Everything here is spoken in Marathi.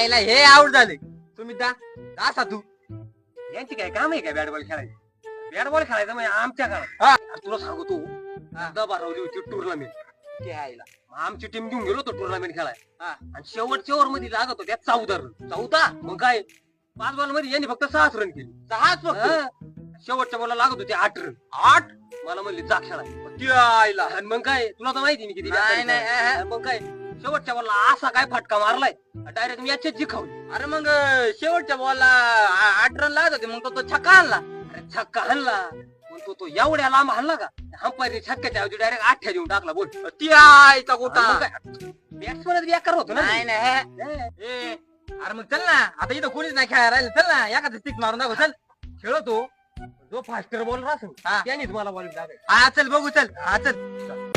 यायला हे आउट झाले. तुम्ही असा तू यांची काय काम आहे काय बॅट बॉल खेळायचं? बॅट बॉल खेळायचं म्हणजे आमच्या हा. काळात तुला सांगतो दबा रावली होती टुर्नामेंट. ते आईला आमची टीम घेऊन गेलो होतो टुर्नामेंट खेळायला हा. आणि शेवटच्या ओव्हर मध्ये लागत होत्या 14 रन. 14 मग काय 5 बॉल मध्ये यांनी फक्त 6 रन केली. 6 फक्त. शेवटच्या बॉलला लागत होते 8 रन. 8. मला म्हणली जा खेळा. ते आईला आणि मग काय तुला तर माहिती नाही किती नाही, नाही, आणि मग काय शेवटच्या बॉलला असा काय फटका मारलाय डायरेक्ट मॅचच जिंकवली. अरे मग शेवटच्या बॉलला 8 रन लागत होते. मग तो छक्का आणला. अरे छक्का हल्ला पण तो एवढ्या लांब हल्ला का अंपायरने छक्क्याच्या ऐवजी डायरेक्ट 8 देऊन टाकला. बोल ती आईचा गोटा. बॅट्समॅनच बेकार होतो ना. नाही नाही. अरे मग चल ना आता इथं कोणीच नाही खेळायला राहिलं. चल ना एखादं स्टिक मारून दाखव. चल खेळतो जो फास्टर बॉलर असेल हा. त्यानेच मला बॉल टाकायचा. हा चल बघू. चल हा चल.